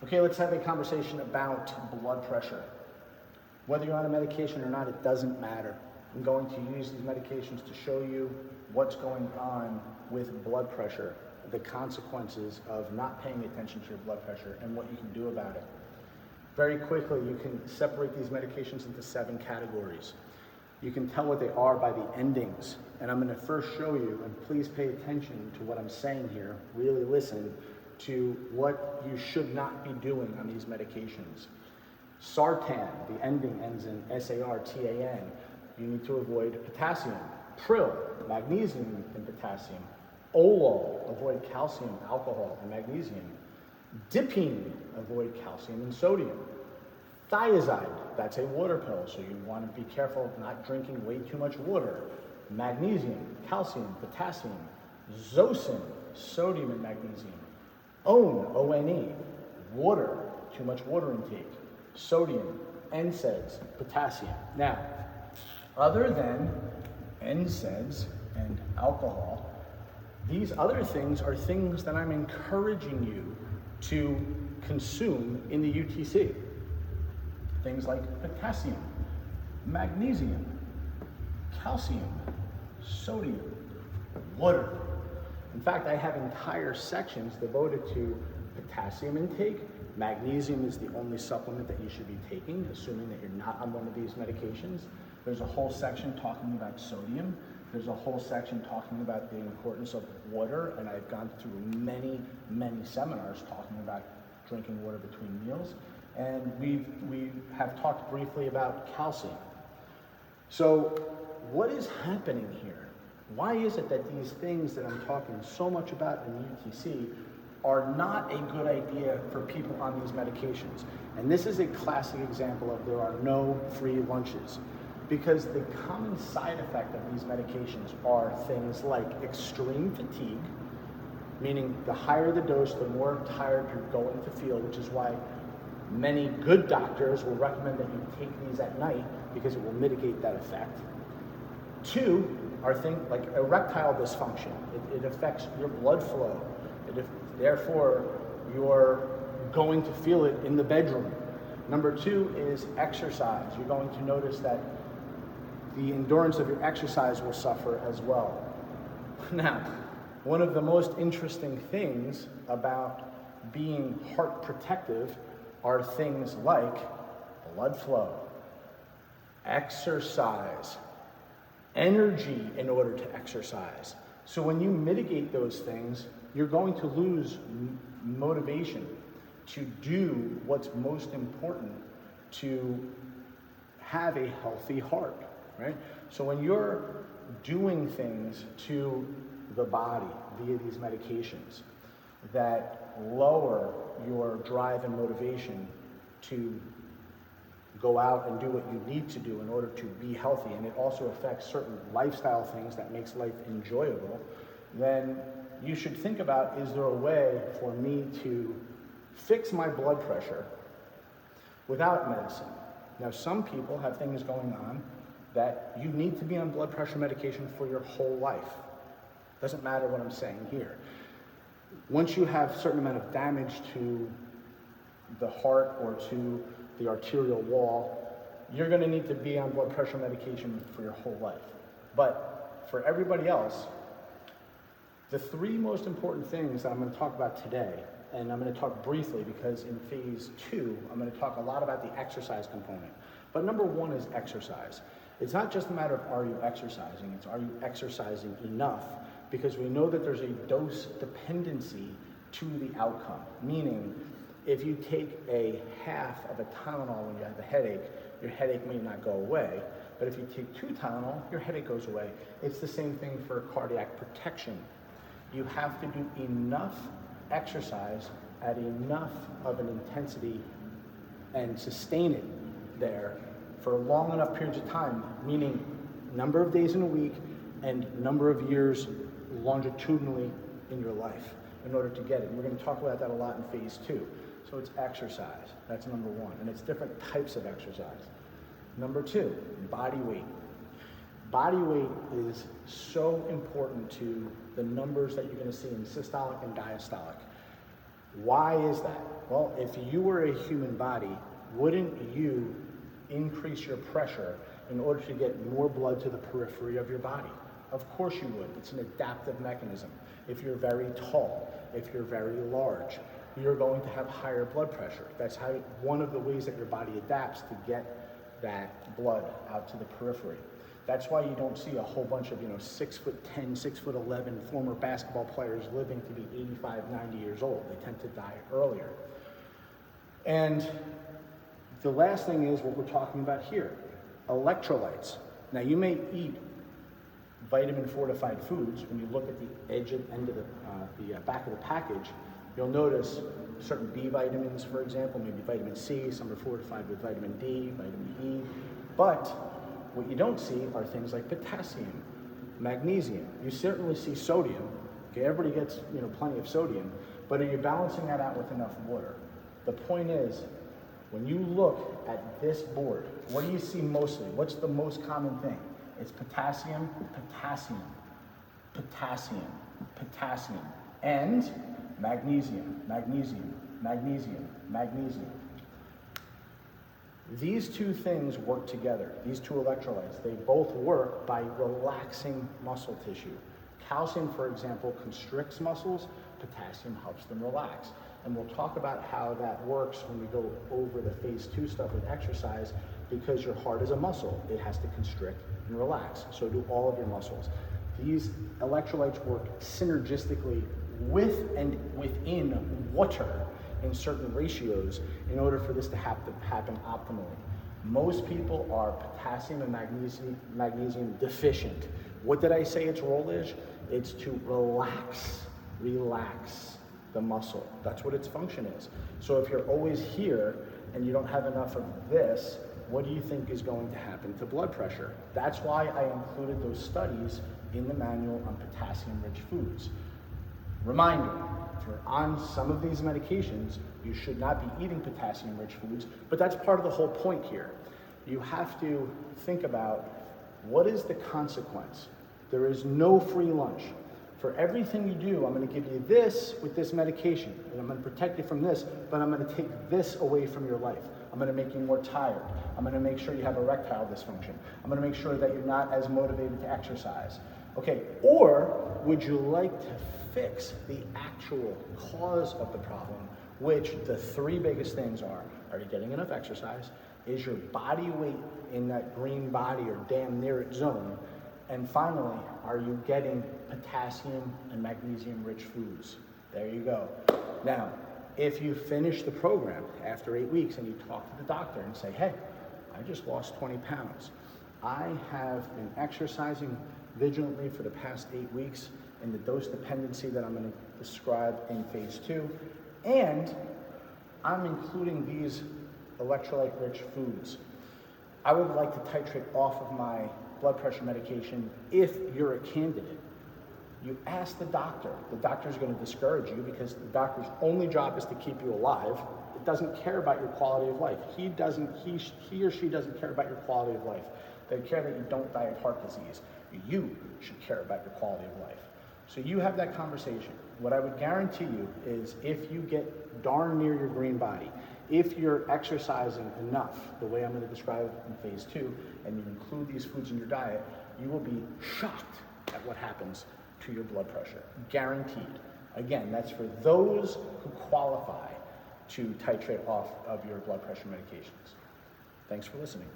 Okay, let's have a conversation about blood pressure. Whether you're on a medication or not, it doesn't matter. I'm going to use these medications to show you what's going on with blood pressure, the consequences of not paying attention to your blood pressure, and what you can do about it. Very quickly, you can separate these medications into 7 categories. You can tell what they are by the endings, and I'm going to first show you, and please pay attention to what I'm saying here, really listen to what you should not be doing on these medications. Sartan, the ending ends in Sartan. You need to avoid potassium. Pril, magnesium and potassium. Olol, avoid calcium, alcohol, and magnesium. Dipine, avoid calcium and sodium. Thiazide, that's a water pill, so you want to be careful not drinking way too much water. Magnesium, calcium, potassium. Zosyn, sodium and magnesium. ONE, water, too much water intake. Sodium, NSAIDs, potassium. Now, other than NSAIDs and alcohol, these other things are things that I'm encouraging you to consume in the UTC. Things like potassium, magnesium, calcium, sodium, water. In fact, I have entire sections devoted to potassium intake. Magnesium is the only supplement that you should be taking, assuming that you're not on one of these medications. There's a whole section talking about sodium. There's a whole section talking about the importance of water, and I've gone through many, many seminars talking about drinking water between meals. And we have talked briefly about calcium. So what is happening here? Why is it that these things that I'm talking so much about in UTC are not a good idea for people on these medications? And this is a classic example of there are no free lunches, because the common side effect of these medications are things like extreme fatigue, meaning the higher the dose, the more tired you're going to feel, which is why many good doctors will recommend that you take these at night because it will mitigate that effect. 2 are things like erectile dysfunction. It affects your blood flow. Therefore, you're going to feel it in the bedroom. Number 2 is exercise. You're going to notice that the endurance of your exercise will suffer as well. Now, one of the most interesting things about being heart protective are things like blood flow, exercise, energy in order to exercise. So when you mitigate those things, you're going to lose motivation to do what's most important to have a healthy heart, right? So when you're doing things to the body via these medications that lower your drive and motivation to go out and do what you need to do in order to be healthy, and it also affects certain lifestyle things that makes life enjoyable, then you should think about, is there a way for me to fix my blood pressure without medicine? Now, some people have things going on that you need to be on blood pressure medication for your whole life. Doesn't matter what I'm saying here. Once you have a certain amount of damage to the heart or to the arterial wall, you're going to need to be on blood pressure medication for your whole life. But for everybody else, the 3 most important things that I'm going to talk about today, and I'm going to talk briefly because in phase 2, I'm going to talk a lot about the exercise component. But number 1 is exercise. It's not just a matter of are you exercising, it's are you exercising enough? Because we know that there's a dose dependency to the outcome, meaning if you take a half of a Tylenol when you have a headache, your headache may not go away. But if you take 2 Tylenol, your headache goes away. It's the same thing for cardiac protection. You have to do enough exercise at enough of an intensity and sustain it there for long enough periods of time, meaning number of days in a week and number of years longitudinally in your life in order to get it. And we're going to talk about that a lot in phase 2. So it's exercise. That's number 1. And it's different types of exercise. Number 2, body weight. Body weight is so important to the numbers that you're going to see in systolic and diastolic. Why is that? Well, if you were a human body, wouldn't you increase your pressure in order to get more blood to the periphery of your body? Of course you would. It's an adaptive mechanism. If you're very tall, if you're very large, you're going to have higher blood pressure. That's how one of the ways that your body adapts to get that blood out to the periphery. That's why you don't see a whole bunch of 6'10", 6'11" former basketball players living to be 85, 90 years old. They tend to die earlier. And the last thing is what we're talking about here, electrolytes. Now you may eat vitamin fortified foods. When you look at the end of the back of the package, you'll notice certain B vitamins, for example, maybe vitamin C, some are fortified with vitamin D, vitamin E. But what you don't see are things like potassium, magnesium. You certainly see sodium. Okay, everybody gets plenty of sodium, but are you balancing that out with enough water? The point is, when you look at this board, what do you see mostly? What's the most common thing? It's potassium, potassium, potassium, potassium, and magnesium, magnesium, magnesium, magnesium. These two things work together, these two electrolytes. They both work by relaxing muscle tissue. Calcium, for example, constricts muscles, potassium helps them relax. And we'll talk about how that works when we go over the phase 2 stuff with exercise, because your heart is a muscle. It has to constrict and relax. So do all of your muscles. These electrolytes work synergistically with and within water in certain ratios in order for this to happen optimally. Most people are potassium and magnesium deficient. What did I say its role is? It's to relax the muscle. That's what its function is. So if you're always here and you don't have enough of this, what do you think is going to happen to blood pressure? That's why I included those studies in the manual on potassium-rich foods. Reminder, if you're on some of these medications, you should not be eating potassium-rich foods, but that's part of the whole point here. You have to think about what is the consequence. There is no free lunch. For everything you do, I'm going to give you this with this medication, and I'm going to protect you from this, but I'm going to take this away from your life. I'm going to make you more tired. I'm going to make sure you have erectile dysfunction. I'm going to make sure that you're not as motivated to exercise. Okay, or would you like to fix the actual cause of the problem, which the three biggest things are you getting enough exercise? Is your body weight in that green body or damn near it zone? And finally, are you getting potassium and magnesium-rich foods? There you go. Now, if you finish the program after 8 weeks and you talk to the doctor and say, hey, I just lost 20 pounds. I have been exercising vigilantly for the past 8 weeks in the dose dependency that I'm going to describe in phase 2, and I'm including these electrolyte-rich foods. I would like to titrate off of my blood pressure medication if you're a candidate. You ask the doctor. The doctor is going to discourage you because the doctor's only job is to keep you alive. It doesn't care about your quality of life. He or she doesn't care about your quality of life. They care that you don't die of heart disease. You should care about your quality of life. So you have that conversation. What I would guarantee you is if you get darn near your green body, if you're exercising enough, the way I'm going to describe it in phase 2, and you include these foods in your diet, you will be shocked at what happens to your blood pressure. Guaranteed. Again, that's for those who qualify to titrate off of your blood pressure medications. Thanks for listening.